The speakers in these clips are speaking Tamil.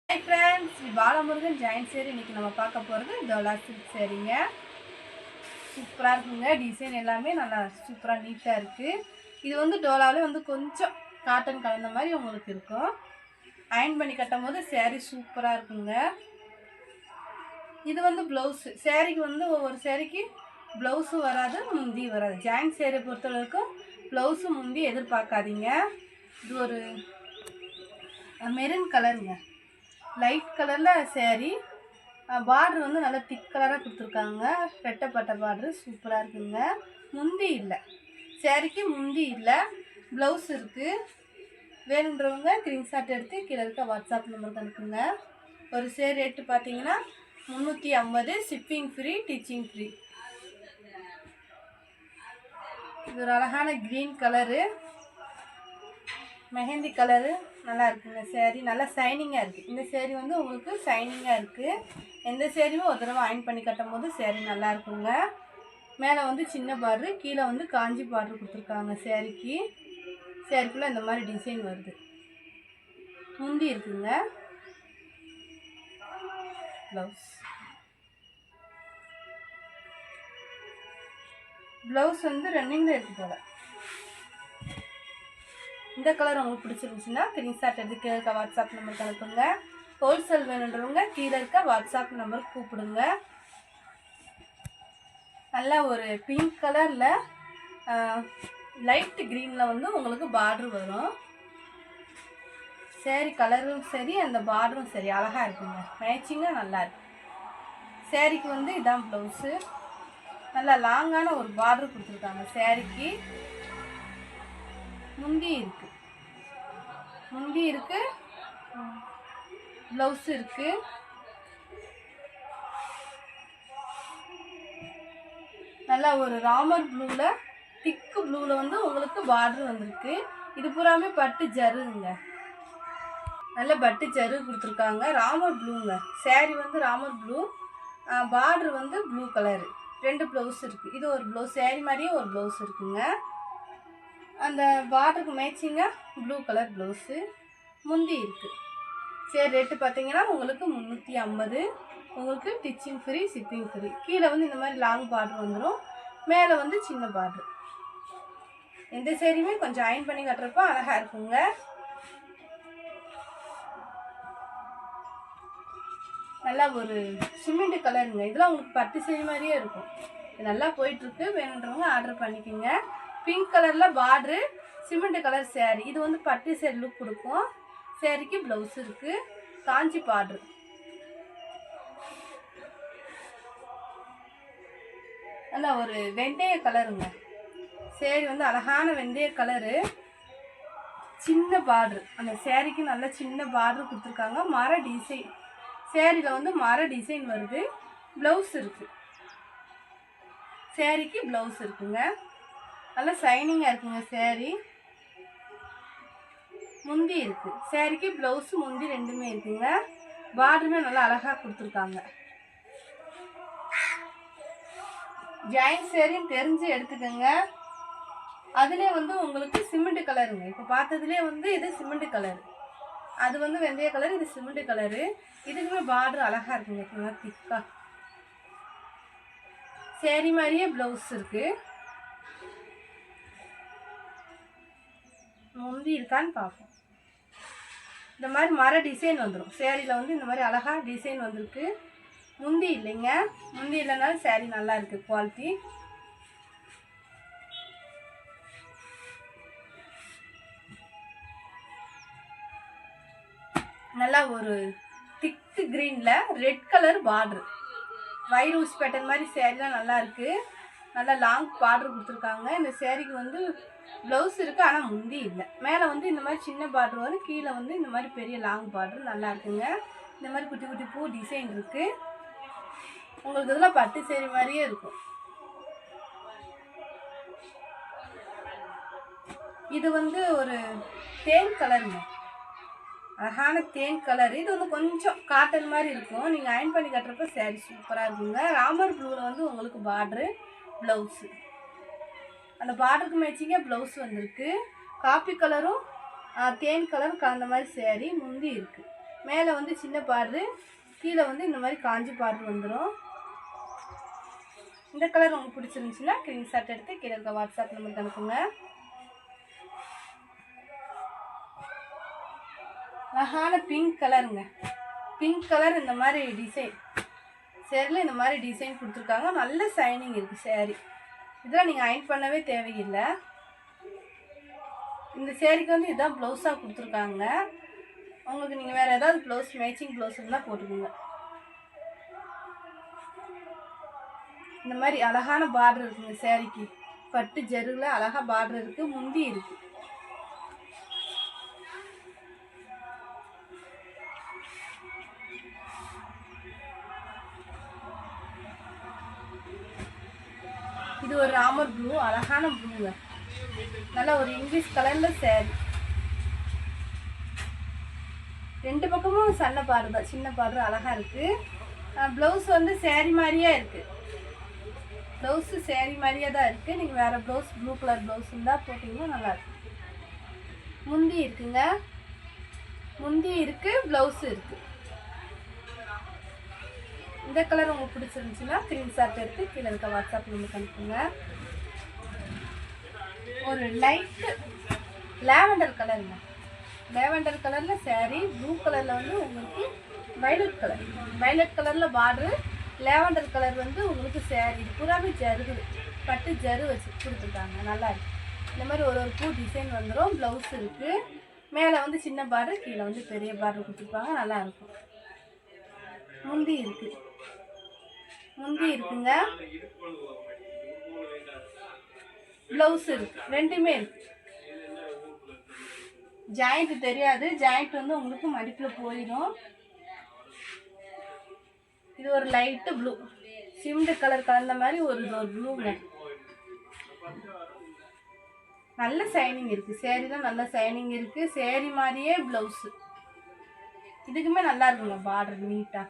Hi friends, Shri Balamurugan join சேரி. இன்றைக்கி நம்ம பார்க்க போகிறது டோலா சில்க் சேரீங்க. சூப்பராக இருக்குங்க. டிசைன் எல்லாமே நல்லா சூப்பராக நீட்டாக இருக்குது. இது வந்து டோலாவிலே வந்து கொஞ்சம் காட்டன் கலந்த மாதிரி உங்களுக்கு இருக்கும். அயன் பண்ணி கட்டும் போது சேரீ சூப்பராக இருக்குங்க. இது வந்து ப்ளவுஸு. சேரீக்கு வந்து ஒவ்வொரு சேரீக்கு ப்ளவுஸும் வராது, முந்தி வராது. ஜாயின் சேரீயை பொறுத்தளவுக்கும் ப்ளவுஸு முந்தி எதிர்பார்க்காதீங்க. இது ஒரு மெரூன் கலருங்க, லைட் கலரில் சேரீ. பார்டர் வந்து நல்லா திக் கலராக கொடுத்துருக்காங்க. வெட்டப்பட்ட பார்டரு சூப்பராக இருக்குங்க. முந்தி இல்லை, சேரீக்கு முந்தி இல்லை, ப்ளவுஸ் இருக்குது. வேணுன்றவங்க ஸ்க்ரீன்ஷாட் எடுத்து கீழே இருக்க வாட்ஸ்அப் நம்பருக்கு அனுப்புங்க. ஒரு சேரீ ரேட்டு பார்த்தீங்கன்னா 350, ஷிப்பிங் ஃப்ரீ, டீச்சிங் ஃப்ரீ. இது ஒரு அழகான க்ரீன் கலரு, மெஹந்தி கலரு நல்லா இருக்குங்க. சேரீ நல்லா ஷைனிங்காக இருக்குது. இந்த சேரீ வந்து உங்களுக்கு ஷைனிங்காக இருக்குது. எந்த சேரீயும் ஒரு தடவை அயன் பண்ணி கட்டும் போது சேரீ நல்லா இருக்குங்க. மேலே வந்து சின்ன பார்டரு, கீழே வந்து காஞ்சி பார்டரு கொடுத்துருக்காங்க சேரீக்கு. சேரீக்குள்ளே இந்த மாதிரி டிசைன் வருது. முந்தி இருக்குங்க. ப்ளவுஸ் வந்து ரன்னிங்கில் இருக்குது போல். இந்த கலர் உங்களுக்கு பிடிச்சிருந்துச்சுன்னா ஸ்க்ரீன்ஷாட் எடுத்து கீழே இருக்க வாட்ஸ்அப் நம்பருக்கு அனுப்புங்க. ஹோல்சேல் வேணுன்றவங்க கீழே இருக்க வாட்ஸ்அப் நம்பருக்கு கூப்பிடுங்க. நல்லா ஒரு பிங்க் கலரில் லைட் க்ரீனில் வந்து உங்களுக்கு பார்ட்ரு வரும். சேரீ கலரும் சரி, அந்த பார்டரும் சரி அழகாக இருக்குங்க. மேட்சிங்காக நல்லா இருக்கு. சேரீக்கு வந்து இதான் ப்ளவுஸு. நல்லா லாங்கான ஒரு பார்டர் கொடுத்துருக்காங்க சேரீக்கு. முந்தி இருக்குது, முந்தி இருக்குது, ப்ளவுஸ் இருக்குது. நல்லா ஒரு ராமர் ப்ளூவில், திக்கு ப்ளூவில் வந்து உங்களுக்கு பார்டர் வந்திருக்கு. இது பூராமே பட்டு ஜருங்க, நல்ல பட்டு ஜரு கொடுத்துருக்காங்க. ராமர் ப்ளூங்க, சேரீ வந்து ராமர் ப்ளூ, பார்டர் வந்து ப்ளூ கலரு. 2 ப்ளவுஸ் இருக்குது. இது ஒரு ப்ளவுஸ், சேரீ மாதிரியே ஒரு ப்ளவுஸ் இருக்குங்க. அந்த பார்டருக்கு மேட்சிங்காக ப்ளூ கலர் ப்ளவுஸு. முந்தி இருக்குது. சரி, ரேட்டு பார்த்தீங்கன்னா உங்களுக்கு 350. உங்களுக்கு டிச்சிங் ஃப்ரீ, ஷிப்பிங் ஃப்ரீ. கீழே வந்து இந்த மாதிரி லாங் பார்டர் வந்துடும், மேலே வந்து சின்ன பார்டர். எந்த சேரீயுமே கொஞ்சம் அயன் பண்ணி கட்டுறப்போ அழகாக இருக்குங்க. நல்லா ஒரு சிமெண்ட் கலருங்க. இதெல்லாம் உங்களுக்கு பட்டு சேரீ மாதிரியே இருக்கும். இது நல்லா போயிட்டுருக்கு. வேணுன்றவங்க ஆர்டர் பண்ணிக்கோங்க. பிங்க் கலரில் பார்டரு, சிமெண்ட் கலர் சேரீ. இது வந்து பட்டு சேரீ லுக் கொடுக்கும். சேரீக்கு ப்ளவுஸ் இருக்குது, காஞ்சி பார்டரு. நல்லா ஒரு வெந்தய கலருங்க. சேரீ வந்து அழகான வெந்தய கலரு, சின்ன பார்டரு. அந்த சேரீக்கு நல்ல சின்ன பார்டரு கொடுத்துருக்காங்க. மர டிசைன், சேரீயில் வந்து மர டிசைன் வருது. ப்ளவுஸ் இருக்குது, சேரீக்கு ப்ளவுஸ் இருக்குங்க. நல்லா ஷைனிங்காக இருக்குங்க சேரீ. முந்தி இருக்குது, சேரீக்கு ப்ளவுஸு முந்தி ரெண்டுமே இருக்குங்க. பார்டருமே நல்லா அழகாக கொடுத்துருக்காங்க. ஜாயின் சேரீன்னு தெரிஞ்சு எடுத்துக்கோங்க. அதுலேயே வந்து உங்களுக்கு சிமெண்ட் கலருங்க. இப்போ பார்த்ததுலேயே வந்து இது சிமெண்ட் கலரு, அது வந்து வெந்தய கலர், இது சிமெண்ட் கலரு. இதுக்குமே பார்டர் அழகாக இருக்குங்க, நல்லா திக்காக. சேரீ மாதிரியே ப்ளவுஸ் இருக்குது. முந்தி இருக்கான்னு பார்ப்போம். இந்த மாதிரி மர டிசைன் வந்துடும் சேரீயில். வந்து இந்த மாதிரி அழகாக டிசைன் வந்திருக்கு. முந்தி இல்லைங்க, முந்தி இல்லைனாலும் சேரீ நல்லா இருக்குது, குவாலிட்டி. நல்லா ஒரு திக்கு க்ரீனில் ரெட் கலர் பார்டரு, வைரூஸ் பேட்டர்ன் மாதிரி சேரீலாம் நல்லா இருக்குது. நல்லா லாங் பார்டர் கொடுத்துருக்காங்க. இந்த சேரீக்கு வந்து ப்ளவுஸ் இருக்குது, ஆனால் முந்தி இல்லை. மேலே வந்து இந்த மாதிரி சின்ன பார்டர் வரும், கீழே வந்து இந்த மாதிரி பெரிய லாங் பார்டர் நல்லா இருக்குங்க. இந்த மாதிரி குட்டி குட்டி பூ டிசைன் இருக்குது. உங்களுக்கு இதெல்லாம் பட்டு சேரீ மாதிரியே இருக்கும். இது வந்து ஒரு தேன் கலருங்க, அழகான தேன் கலர். இது வந்து கொஞ்சம் காட்டன் மாதிரி இருக்கும். நீங்கள் அயன் பண்ணி கட்டுறப்ப சேரீ சூப்பராக இருக்குங்க. ராமர் ப்ளூவில் வந்து உங்களுக்கு பார்டரு, ப்ளவுஸு. அந்த பார்டருக்கு மேட்சிங்காக ப்ளவுஸ் வந்திருக்கு. காப்பி கலரும் தேன் கலரும் கலந்த மாதிரி சேரீ. முந்தி இருக்குது, மேலே வந்து சின்ன பார்டரு, கீழே வந்து இந்த மாதிரி காஞ்சி பார்டர் வந்துடும். இந்த கலர் உங்களுக்கு பிடிச்சிருந்துச்சுன்னா ஸ்க்ரீன்ஷாட் எடுத்து கீழே இருக்க வாட்ஸ்அப் நம்பருக்கு அனுப்புங்க. அழகான பிங்க் கலருங்க. பிங்க் கலர் இந்த மாதிரி டிசைன் சேரில் இந்த மாதிரி டிசைன் கொடுத்துருக்காங்க. நல்ல ஷைனிங் இருக்குது சேரீ. இதெல்லாம் நீங்கள் அயர்ன் பண்ணவே தேவையில்லை. இந்த சேரீக்கு வந்து இதுதான் ப்ளவுஸாக கொடுத்துருக்காங்க. உங்களுக்கு நீங்கள் வேறு ஏதாவது ப்ளவுஸ் மேட்சிங் ப்ளவுஸ் இருந்தால் போட்டுக்கோங்க. இந்த மாதிரி அழகான பார்டர் இருக்குங்க சேரீக்கு. பட்டு ஜருவில் அழகாக பார்டர் இருக்குது. முந்தி இருக்குது. இது ஒரு ராமர் ப்ளூ, அழகான ப்ளூங்க. நல்ல ஒரு இங்கிலீஷ் கலரில் சேரீ. ரெண்டு பக்கமும் சன்ன பார்டர் தான், சின்ன பார்டர் அழகாக இருக்குது. ப்ளவுஸ் வந்து சேரீ மாதிரியே இருக்குது. ப்ளவுஸு சேரீ மாதிரியே தான் இருக்குது. நீங்கள் வேறு ப்ளவுஸ் ப்ளூ கலர் ப்ளவுஸ் இருந்தால் போட்டிங்கன்னா நல்லாயிருக்கும். முந்தி இருக்குங்க. முந்தி இருக்குது, ப்ளவுஸு இருக்குது. இந்த கலர் உங்களுக்கு பிடிச்சிருந்துச்சுன்னா ஸ்க்ரீன்ஷாட் எடுத்து கீழே இருக்க வாட்ஸ்அப் நம்பருக்கு அனுப்புங்க. ஒரு லைட்டு லேவெண்டர் கலருங்க. லேவெண்டர் கலரில் சேரீ. ப்ளூ கலரில் வந்து உங்களுக்கு வைலட் கலர். வைலட் கலரில் பார்டரு, லேவெண்டர் கலர் வந்து உங்களுக்கு சேரீ. இது பூராமே ஜருகு, பட்டு ஜரு வச்சு கொடுத்துருக்காங்க. நல்லா இருக்கு. இந்த மாதிரி ஒரு ஒரு பூ டிசைன் வந்துடும். ப்ளவுஸ் இருக்குது. மேலே வந்து சின்ன பார்டர், கீழே வந்து பெரிய பார்டர் கொடுத்துருப்பாங்க. நல்லாயிருக்கும். முந்தி இருக்குது. முந்தி இருக்குங்க. ப்ளவுஸ் இருக்குது. ரெண்டுமே இருக்குது. ஜாயிண்ட் தெரியாது. ஜாயிண்ட் வந்து உங்களுக்கு மடிப்பில் போயிடும். இது ஒரு லைட்டு ப்ளூ, சிமெண்ட் கலர் கலந்த மாதிரி ஒரு ப்ளூங்க. நல்ல ஷைனிங் இருக்குது. சேரீ தான் நல்ல ஷைனிங் இருக்குது. சேரீ மாதிரியே ப்ளவுஸு. இதுக்குமே நல்லா இருக்குங்க பார்டர் நீட்டாக.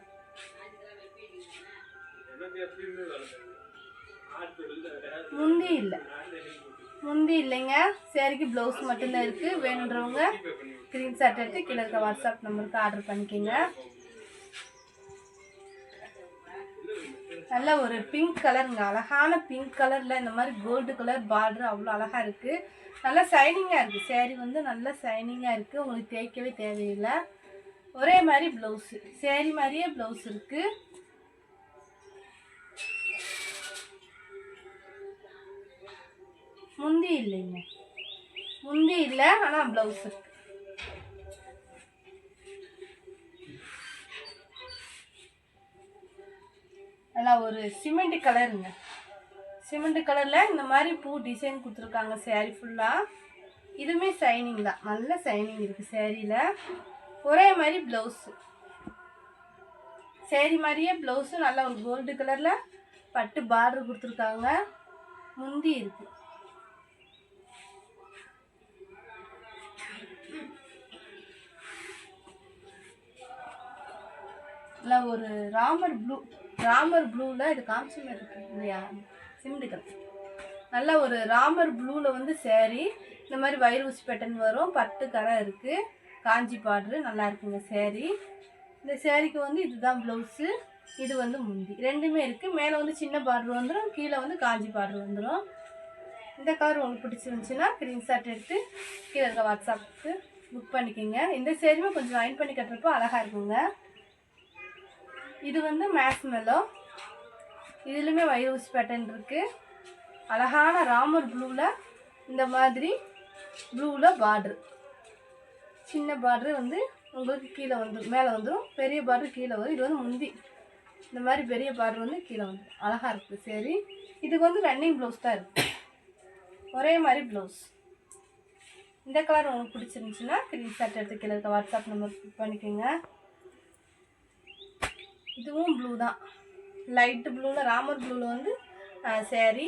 முந்தி இல்லை. முந்தி இல்லைங்க. சேரீக்கு ப்ளவுஸ் மட்டும்தான் இருக்குது. வேணுன்றவங்க ஸ்க்ரீன்ஷாட் எடுத்து கீழே இருக்க வாட்ஸ்அப் நம்பருக்கு ஆர்டர் பண்ணிக்கோங்க. நல்ல ஒரு பிங்க் கலருங்க. அழகான பிங்க் கலரில் இந்த மாதிரி கோல்டு கலர் பார்டர் அவ்வளோ அழகாக இருக்குது. நல்லா ஷைனிங்காக இருக்குது. சேரீ வந்து நல்லா ஷைனிங்காக இருக்குது. உங்களுக்கு தேய்க்கவே தேவையில்லை. ஒரே மாதிரி ப்ளவுஸு, சேரீ மாதிரியே ப்ளவுஸ் இருக்குது. முந்தி இல்லைங்க. முந்தி இல்லை, ஆனால் ப்ளவுஸ் இருக்குது. நல்லா ஒரு சிமெண்ட் கலருங்க. சிமெண்ட் கலரில் இந்த மாதிரி பூ டிசைன் கொடுத்துருக்காங்க சேரீ ஃபுல்லாக. இதுவுமே ஷைனிங் தான். நல்ல ஷைனிங் இருக்குது சேரீயில். ஒரே மாதிரி ப்ளவுஸு, சேரீ மாதிரியே ப்ளவுஸு. நல்ல ஒரு கோல்டு கலரில் பட்டு பார்டர் கொடுத்துருக்காங்க. முந்தி இருக்குது. இல்லை ஒரு ராமர் ப்ளூ, ராமர் ப்ளூவில் இது காமிச்சு மாதிரி இருக்குது இல்லையா, சிமெண்ட் கலர். நல்ல ஒரு ராமர் ப்ளூவில் வந்து சேரீ. இந்த மாதிரி வயிறு ஊசி பேட்டர்ன் வரும். பட்டு கரை இருக்குது. காஞ்சி பார்டரு. நல்லா இருக்குங்க சேரீ. இந்த சேரீக்கு வந்து இதுதான் ப்ளவுஸு. இது வந்து முந்தி. ரெண்டுமே இருக்குது. மேலே வந்து சின்ன பார்டர் வந்துடும், கீழே வந்து காஞ்சி பார்டர் வந்துடும். இந்த கலர் உங்களுக்கு பிடிச்சிருந்துச்சுன்னா ஸ்க்ரீன்ஷாட் எடுத்து கீழே இருக்க வாட்ஸ்அப்புக்கு புக் பண்ணிக்கோங்க. இந்த சேரீமே கொஞ்சம் அயர்ன் பண்ணி கட்டுறப்போ அழகாக இருக்குங்க. இது வந்து மேஸ்மெல்லோ. இதுலேயுமே வயிறு ஊசி பேட்டர்ன் இருக்குது. அழகான ராமர் ப்ளூவில் இந்த மாதிரி ப்ளூவில் பார்டரு. சின்ன பார்டரு வந்து உங்களுக்கு கீழே வந்துடும், மேலே வந்துடும். பெரிய பார்டரு கீழே வரும். இது வந்து முந்தி. இந்த மாதிரி பெரிய பார்டர் வந்து கீழே வந்துடும். அழகாக இருக்குது சரி. இதுக்கு வந்து ரன்னிங் ப்ளவுஸ் தான் இருக்குது. ஒரே மாதிரி ப்ளவுஸ். இந்த கலர் உங்களுக்கு பிடிச்சிருந்துச்சுன்னா ஸ்க்ரீன்ஷாட் எடுத்து கீழே இருக்க வாட்ஸ்அப் நம்பர் புக் பண்ணிக்கோங்க. இதுவும் ப்ளூ தான். லைட்டு ப்ளூவில் ராமர் ப்ளூவில் வந்து சேரீ.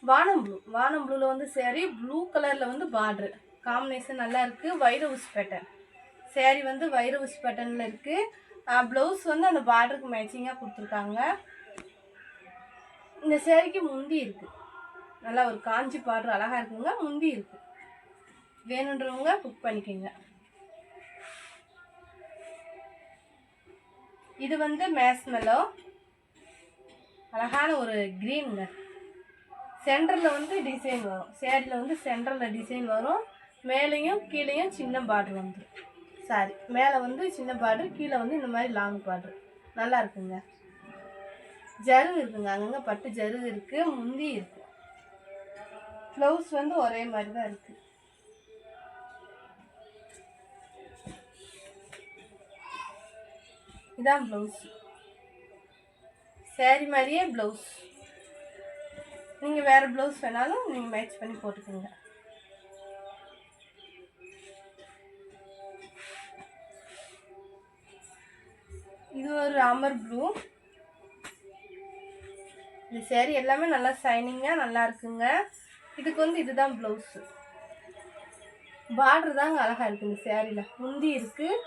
வானம் ப்ளூ, வானம் ப்ளூவில் வந்து சேரீ. ப்ளூ கலரில் வந்து பார்ட்ரு காம்பினேஷன் நல்லா இருக்குது. வைர ஊசி பேட்டர்ன் சேரீ வந்து வைர ஊசி பேட்டர்னில் இருக்குது. ப்ளவுஸ் வந்து அந்த பார்டருக்கு மேட்சிங்காக கொடுத்துருக்காங்க. இந்த சேரீக்கு முந்தி இருக்குது. நல்லா ஒரு காஞ்சி பார்டர் அழகாக இருக்குங்க. முந்தி இருக்குது. வேணுன்றவங்க புக் பண்ணிக்கோங்க. இது வந்து மேஸ்மெலோ, அழகான ஒரு க்ரீனுங்க. சென்டரில் வந்து டிசைன் வரும், சேரீயில் வந்து சென்டரில் டிசைன் வரும். மேலேயும் கீழேயும் சின்ன பார்டர் வந்துடும். சாரி, மேலே வந்து சின்ன பார்டர், கீழே வந்து இந்த மாதிரி லாங் பார்டர். நல்லா இருக்குங்க. ஜருகு இருக்குங்க, அங்கங்கே பட்டு ஜருகு இருக்குது, முந்தி இருக்குது. ப்ளவுஸ் வந்து ஒரே மாதிரி தான் இருக்குது. இதான் ப்ளவுஸ். சேரீ மாதிரியே ப்ளவுஸ். நீங்கள் வேறு ப்ளவுஸ் வேணாலும் நீங்கள் மேட்ச் பண்ணி போட்டுக்கோங்க. இது ஒரு ராமர் ப்ளூ. இந்த சேரீ எல்லாமே நல்லா ஷைனிங்காக நல்லா இருக்குங்க. இதுக்கு வந்து இதுதான் ப்ளவுஸு. பார்டர் தாங்க அழகாக இருக்குது இந்த சேரீயில். முந்தி இருக்குது,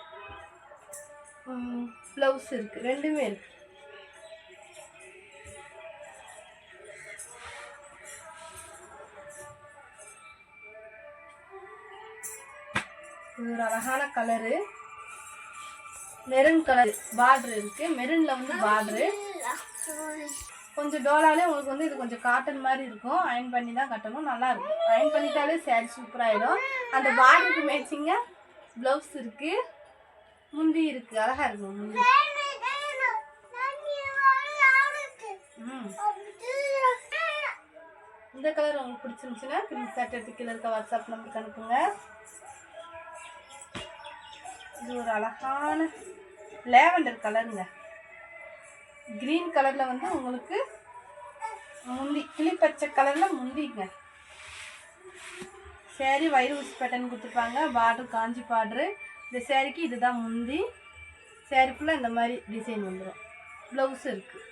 ப்ளவுஸ் இருக்குது, ரெண்டுமே இருக்குது. இது ஒரு அழகான கலரு, மெரூன் கலர் பார்டர் இருக்குது. மெரூனில் வந்து பார்டரு கொஞ்சம் டோலாலே உங்களுக்கு வந்து இது கொஞ்சம் காட்டன் மாதிரி இருக்கும். அயன் பண்ணி தான் கட்டணும், நல்லாயிருக்கும். அயன் பண்ணிட்டாலே சேரீ சூப்பராகிடும். அந்த பார்டருக்கு மேட்சிங்காக ப்ளவுஸ் இருக்குது, முந்தி இருக்குது, அழகாக இருக்கும் முந்தி. இந்த கலர் உங்களுக்கு பிடிச்சிருந்துச்சுன்னா ஸ்க்ரீன்ஷாட் எடுத்து கீழே இருக்க வாட்ஸ்அப் நம்பருக்கு அனுப்புங்க. இது ஒரு அழகான லேவண்டர் கலருங்க. க்ரீன் கலரில் வந்து உங்களுக்கு முந்தி, கிளிப்பச்சை கலரில் முந்திங்க. சேரீ வயிறு ஊசி பேட்டர்ன் கொடுத்துருப்பாங்க. பார்டர் காஞ்சி பார்டரு. இந்த சேரீக்கு இதுதான் முந்தி. சேரீ ஃபுல்லாக இந்த மாதிரி டிசைன் வந்துடும். ப்ளவுஸ் இருக்குது,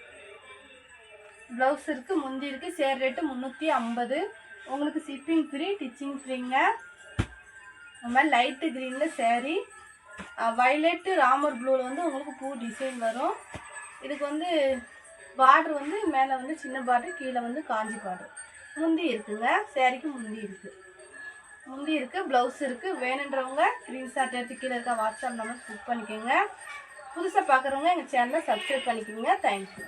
ப்ளவுஸ் இருக்குது, முந்தி இருக்குது. சேரீ ரேட்டு 350. உங்களுக்கு ஷிப்பிங் ஃப்ரீ, டிச்சிங் ஃப்ரீங்க. இந்த மாதிரி லைட்டு க்ரீனில் சேரீ, வயலட்டு ராமர் ப்ளூவில் வந்து உங்களுக்கு பூ டிசைன் வரும். இதுக்கு வந்து பார்டர் வந்து மேலே வந்து சின்ன பார்டர், கீழே வந்து காஞ்சி பார்டர். முந்தி இருக்குங்க, சேரீக்கு முந்தி இருக்குது, முந்தி இருக்குது, ப்ளவுஸ் இருக்குது. வேணுன்றவங்க ஸ்க்ரீன்ஷாட் எடுத்து கீழே இருக்க வாட்ஸ்அப் நம்பர் புக் பண்ணிக்கோங்க. புதுசாக பார்க்குறவங்க எங்கள் சேனலை சப்ஸ்கிரைப் பண்ணிக்கோங்க. தேங்க்யூ.